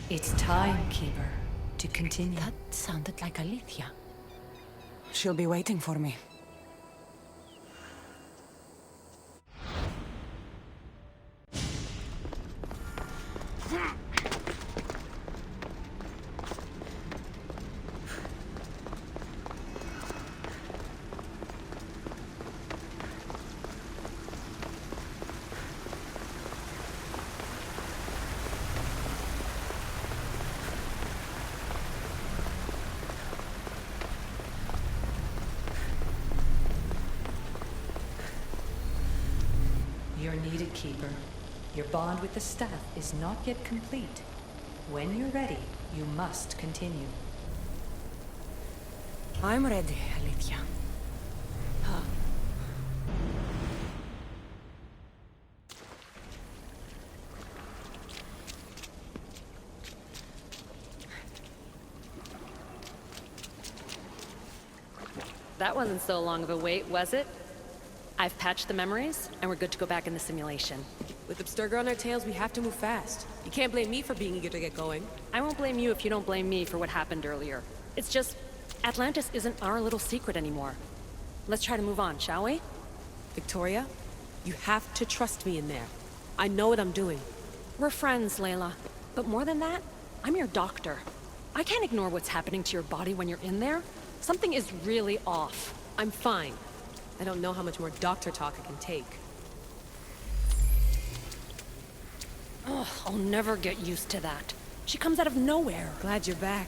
It's time, Keeper, to continue. That sounded like Alethea. She'll be waiting for me. You're needed, Keeper. Your bond with the staff is not yet complete. When you're ready, you must continue. I'm ready, Alethea. That wasn't so long of a wait, was it? I've patched the memories, and we're good to go back in the simulation. With Abstergo on our tails, we have to move fast. You can't blame me for being eager to get going. I won't blame you if you don't blame me for what happened earlier. It's just, Atlantis isn't our little secret anymore. Let's try to move on, shall we? Victoria, you have to trust me in there. I know what I'm doing. We're friends, Layla. But more than that, I'm your doctor. I can't ignore what's happening to your body when you're in there. Something is really off. I'm fine. I don't know how much more doctor talk I can take. Ugh, I'll never get used to that. She comes out of nowhere. Glad you're back.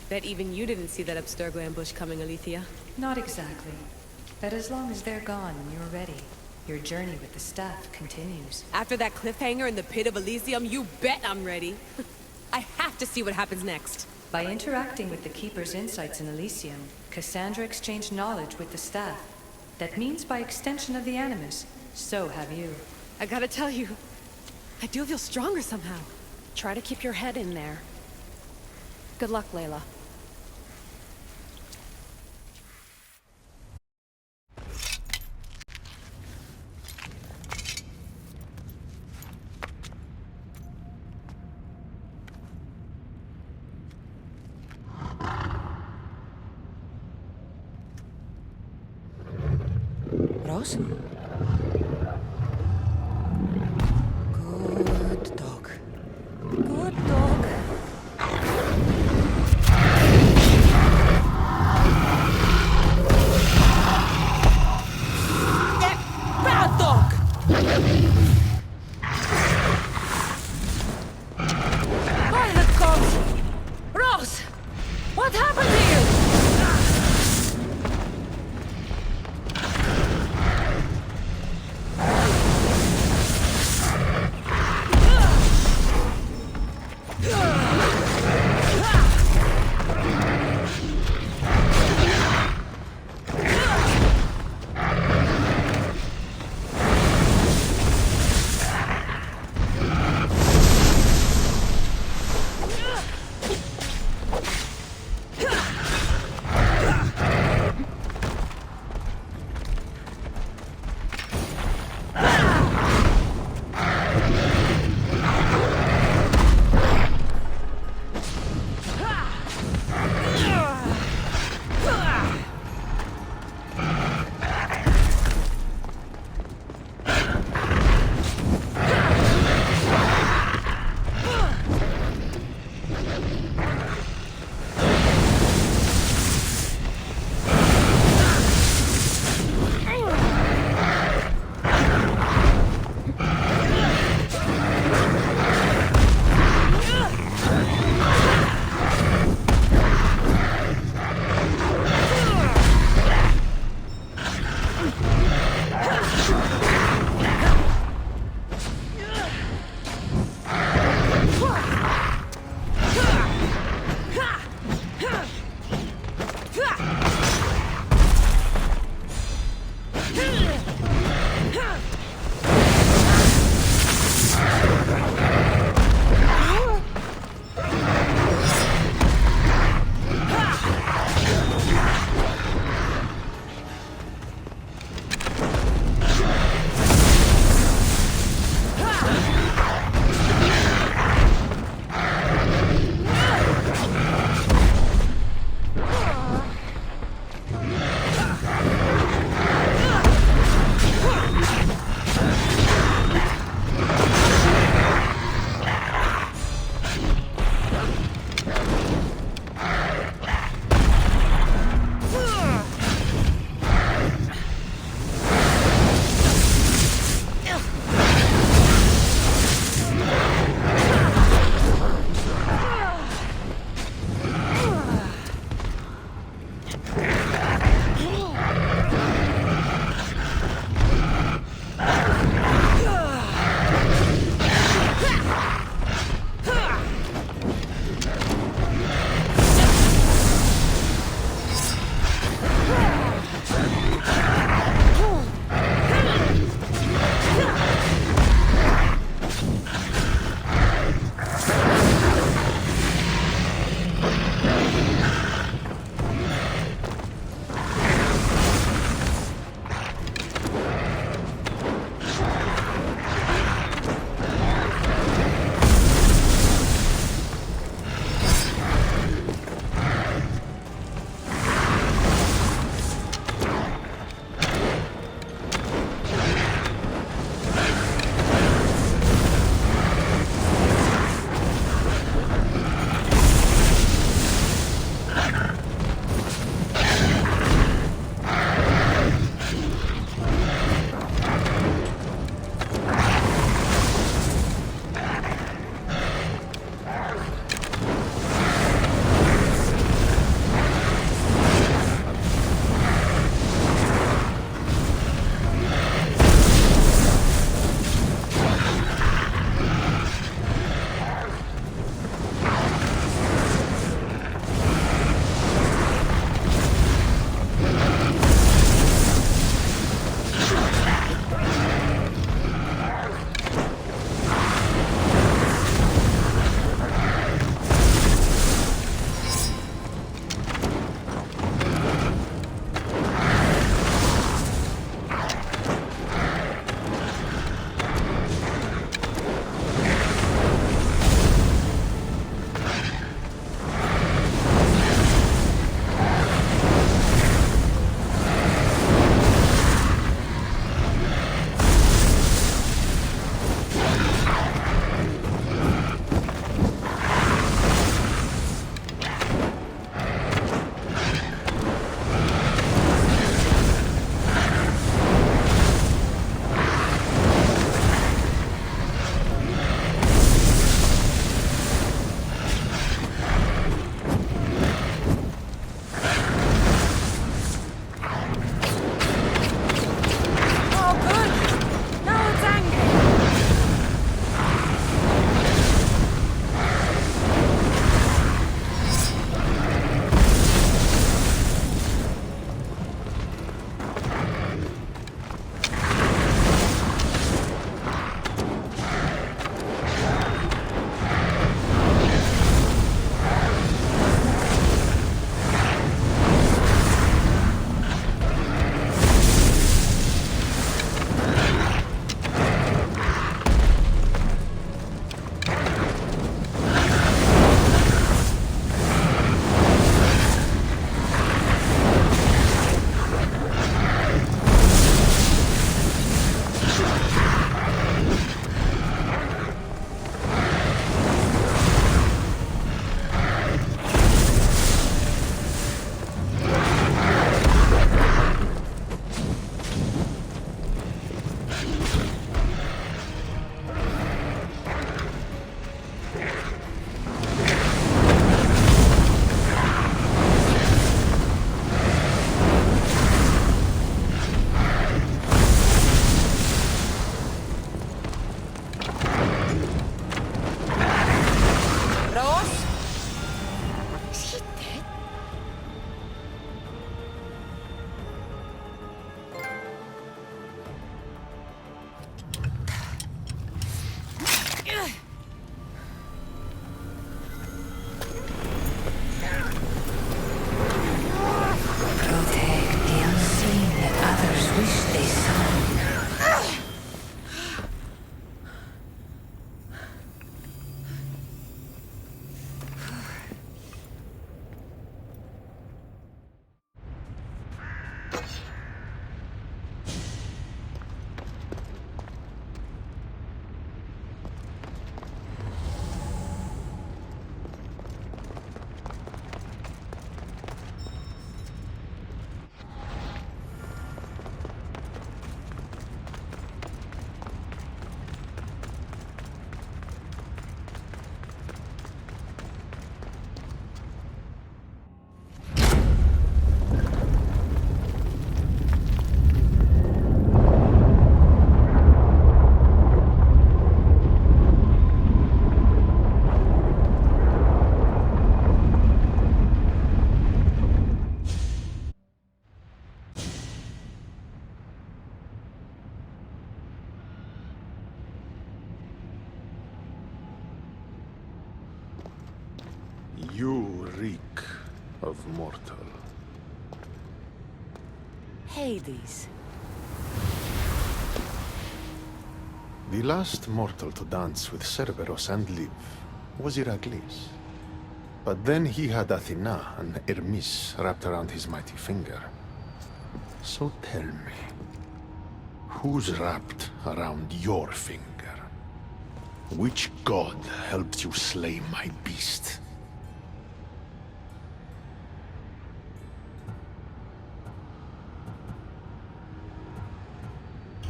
Bet even you didn't see that Abstergo ambush coming, Alethea. Not exactly. But as long as they're gone and you're ready, your journey with the staff continues. After that cliffhanger in the pit of Elysium, you bet I'm ready. I have to see what happens next. By interacting with the Keeper's insights in Elysium, Cassandra exchanged knowledge with the staff. That means by extension of the Animus, so have you. I gotta tell you, I do feel stronger somehow. Try to keep your head in there. Good luck, Layla. Rose? Good dog. Good dog. Bad dog! By the gods! Rose! What happened to you? reek of mortal. Hades. The last mortal to dance with Cerberus and live was Heracles. But then he had Athena and Hermes wrapped around his mighty finger. So tell me, who's wrapped around your finger? Which god helped you slay my beast?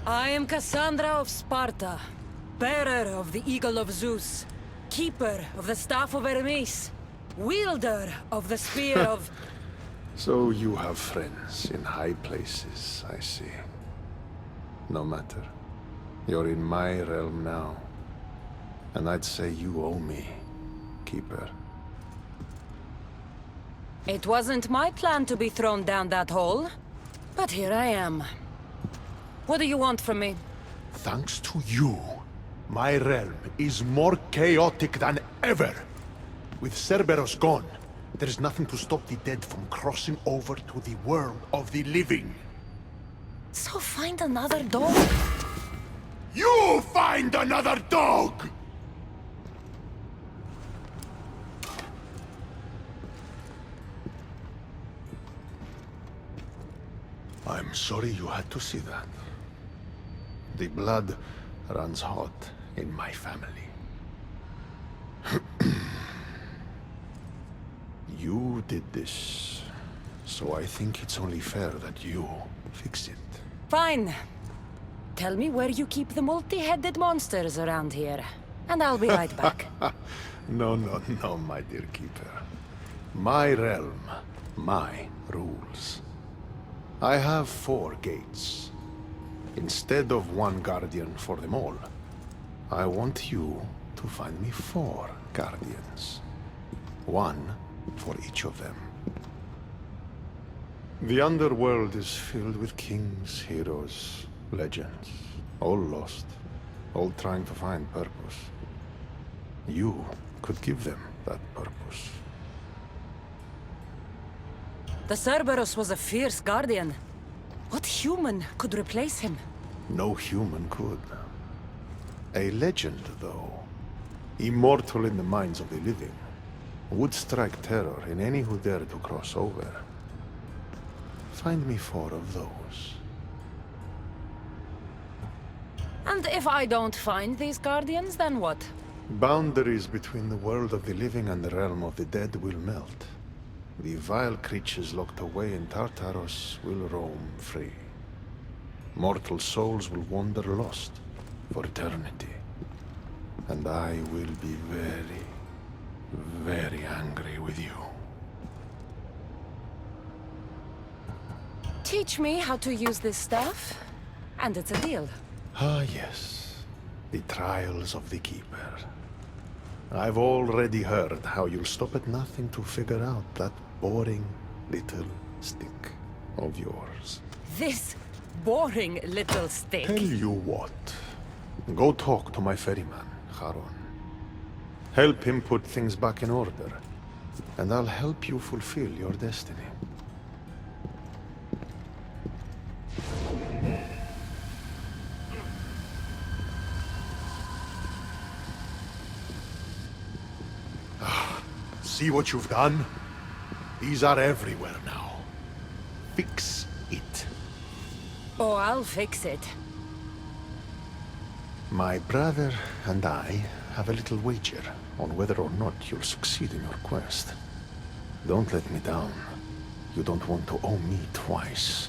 I am Cassandra of Sparta, bearer of the Eagle of Zeus, keeper of the Staff of Hermes, wielder of the Spear of... So you have friends in high places, I see. No matter. You're in my realm now. And I'd say you owe me, Keeper. It wasn't my plan to be thrown down that hole, but here I am. What do you want from me? Thanks to you, my realm is more chaotic than ever. With Cerberus gone, there's nothing to stop the dead from crossing over to the world of the living. So find another dog. You find another dog! I'm sorry you had to see that. The blood runs hot in my family. You did this, so I think it's only fair that you fix it. Fine. Tell me where you keep the multi-headed monsters around here, and I'll be right back. No, my dear Keeper. My realm, my rules. I have 4 gates. Instead of 1 guardian for them all, I want you to find me 4 guardians. 1 for each of them. The Underworld is filled with kings, heroes, legends. All lost. All trying to find purpose. You could give them that purpose. The Cerberus was a fierce guardian. What human could replace him? No human could. A legend, though, immortal in the minds of the living, would strike terror in any who dare to cross over. Find me 4 of those. And if I don't find these guardians, then what? Boundaries between the world of the living and the realm of the dead will melt. The vile creatures locked away in Tartaros will roam free. Mortal souls will wander lost for eternity. And I will be very, very angry with you. Teach me how to use this staff, and it's a deal. Ah, yes. The trials of the Keeper. I've already heard how you'll stop at nothing to figure out that boring little stick of yours. This boring little stick. Tell you what. Go talk to my ferryman, Charon. Help him put things back in order, and I'll help you fulfill your destiny. See what you've done? These are everywhere now. Fix it. Oh, I'll fix it. My brother and I have a little wager on whether or not you'll succeed in your quest. Don't let me down. You don't want to owe me twice.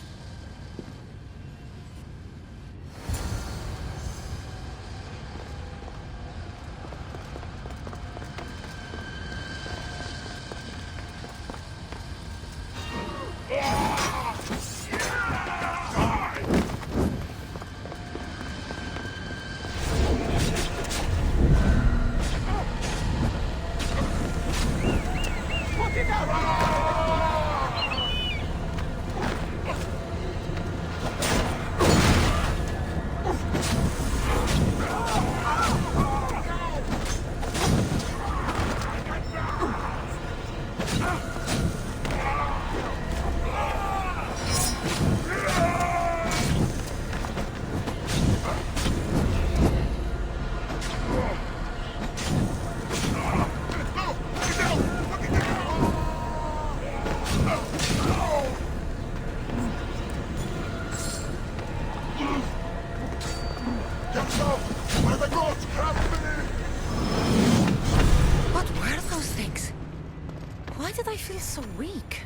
did I feel so weak?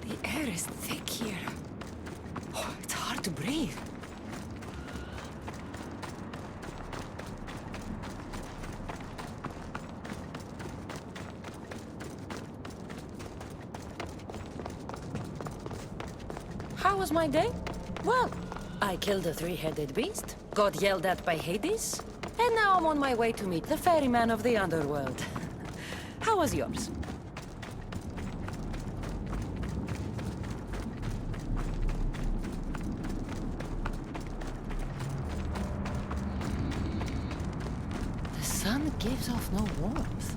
The air is thick here. Oh, it's hard to breathe. How was my day? Well, I killed a three-headed beast, got yelled at by Hades, and now I'm on my way to meet the Ferryman of the Underworld. How was yours? The sun gives off no warmth.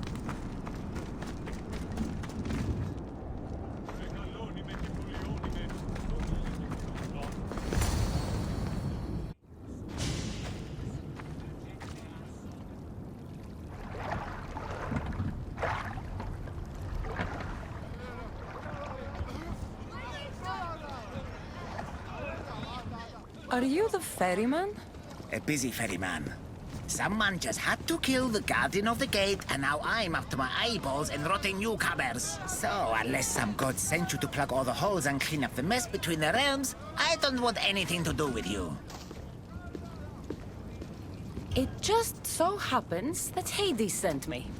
Are you the ferryman? A busy ferryman. Someone just had to kill the guardian of the gate, and now I'm up to my eyeballs in rotting newcomers. So, unless some god sent you to plug all the holes and clean up the mess between the realms, I don't want anything to do with you. It just so happens that Hades sent me.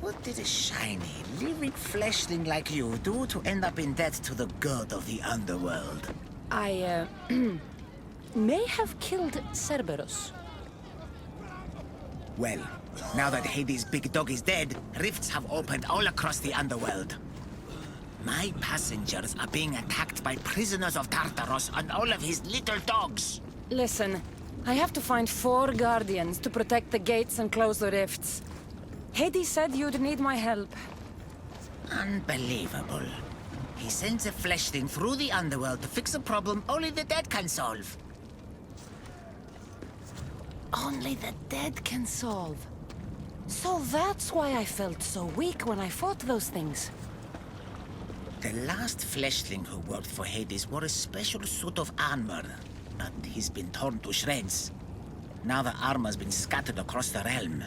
What did a shiny, living fleshling like you do to end up in debt to the god of the underworld? I, may have killed Cerberus. Well, now that Hades' big dog is dead, rifts have opened all across the underworld. My passengers are being attacked by prisoners of Tartaros and all of his little dogs. Listen, I have to find 4 guardians to protect the gates and close the rifts. Hades said you'd need my help. Unbelievable. He sends a fleshling through the underworld to fix a problem only the dead can solve. Only the dead can solve. So that's why I felt so weak when I fought those things. The last fleshling who worked for Hades wore a special suit of armor, but he's been torn to shreds. Now the armor's been scattered across the realm.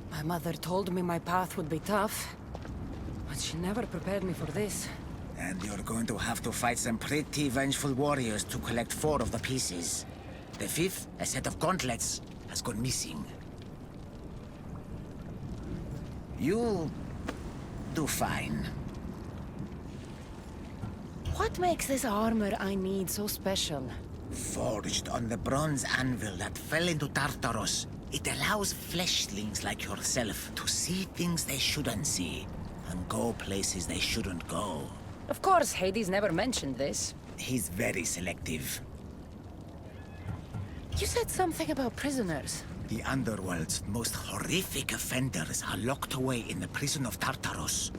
My mother told me my path would be tough, but she never prepared me for this. And you're going to have to fight some pretty vengeful warriors to collect 4 of the pieces. The 5th, a set of gauntlets, has gone missing. You'll do fine. What makes this armor I need so special? Forged on the bronze anvil that fell into Tartaros, it allows fleshlings like yourself to see things they shouldn't see, and go places they shouldn't go. Of course, Hades never mentioned this. He's very selective. You said something about prisoners. The Underworld's most horrific offenders are locked away in the prison of Tartaros.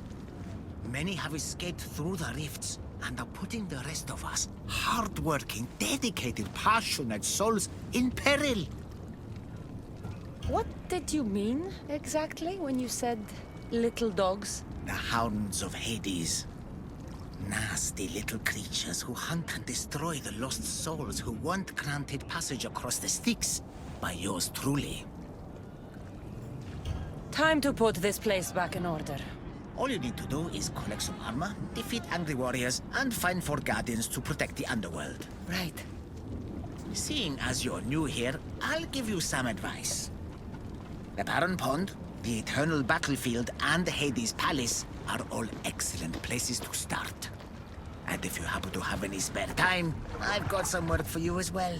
Many have escaped through the rifts, and are putting the rest of us, hard-working, dedicated, passionate souls, in peril. What did you mean, exactly, when you said little dogs? The Hounds of Hades. Nasty little creatures who hunt and destroy the lost souls who weren't granted passage across the Styx by yours truly. Time to put this place back in order. All you need to do is collect some armor, defeat angry warriors, and find 4 guardians to protect the Underworld. Right. Seeing as you're new here, I'll give you some advice. The Barren Pond, the Eternal Battlefield, and the Hades Palace are all excellent places to start. And if you happen to have any spare time, I've got some work for you as well.